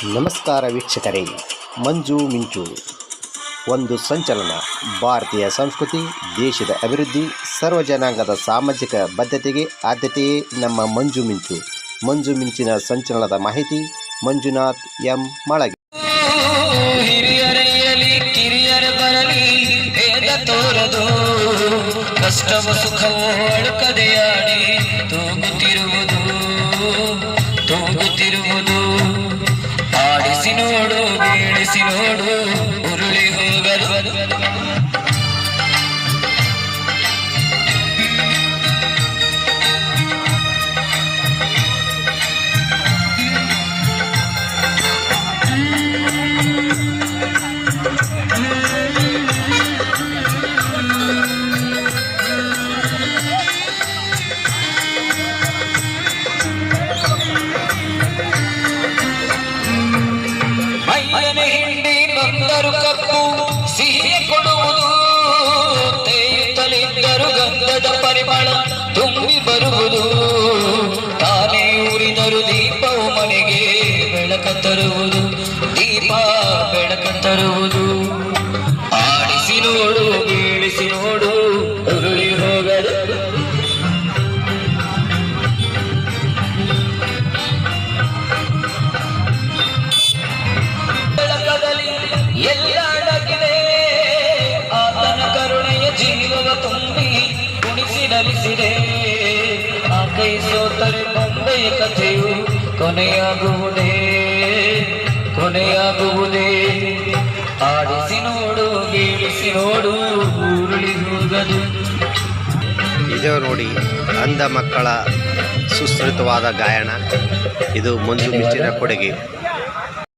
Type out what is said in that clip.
ನಮಸ್ಕಾರ ವೀಕ್ಷಕರೇ. ಮಂಜು ಮಿಂಚು ಒಂದು ಸಂಚಲನ. ಭಾರತೀಯ ಸಂಸ್ಕೃತಿ, ದೇಶದ ಅಭಿವೃದ್ಧಿ, ಸರ್ವ ಜನಾಂಗದ ಸಾಮಾಜಿಕ ಬದ್ಧತೆಗೆ ಆದ್ಯತೆಯೇ ನಮ್ಮ ಮಂಜು ಮಿಂಚು. ಮಂಜು ಮಿಂಚಿನ ಸಂಚಲನದ ಮಾಹಿತಿ ಮಂಜುನಾಥ್ ಎಂ ಮಳಗೆ. ಹಿರಿಯರೆಯಲಿ ಕಿರಿಯರ ಬರಲಿ ಭೇದ ತೋರದು, ಕಷ್ಟವ ಸುಖವೋ ಅಳುಕದೆಯಾಡಿ ತೂಗುತ್ತಿರುವುದು ಆಡಿಸಿ ನೋಡು, ಬೀಳಿಸಿ ನೋಡು, ಉರುಳಿ ಹೋಗದು. ಹಿಂಡಿ ಬಂದರು ಕಪ್ಪು ಸಿಹಿ ಕೊಡುವುದು, ತೇಯುತ್ತಲಿದ್ದರು ಗಂಧದ ಪರಿಮಳ ತುಂಬಿ ಬರುವುದು. ತಾನೇ ಊರಿದರು ದೀಪವು ಮನೆಗೆ ಬೆಳಕ ತರುವುದು, ದೀಪ ಬೆಳಕ ತರುವುದು. ಆಡಿಸಿ ನೋಡು, ಬೀಳಿಸಿ ನೋಡು, ಉರುಳಿ ಹೋಗದು. ಎಲ್ಲ ಅಡಗಿದೆ ಆತನ ಕರುಣೆಯ ಜೀವವ ತುಂಬಿ ಕುಣಿಸಿ ನಲಿಸಿದೆ. ಆ ಕೈ ಸೋತರೆ ಬೊಂಬೆಯ ಕಥೆಯು ಕೊನೆಯಾಗುವುದೇ. ಆಡಿಸಿ ನೋಡು, ಬೀಳಿಸಿ ನೋಡು, ಉರುಳಿ ಹೋಗದು. ಇದು ನೋಡಿ, ಅಂಧ ಮಕ್ಕಳ ಸುಸೃತವಾದ ಗಾಯನ. ಇದು ಮಂಜು ಮಿಂಚಿನ ಕೊಡುಗೆ.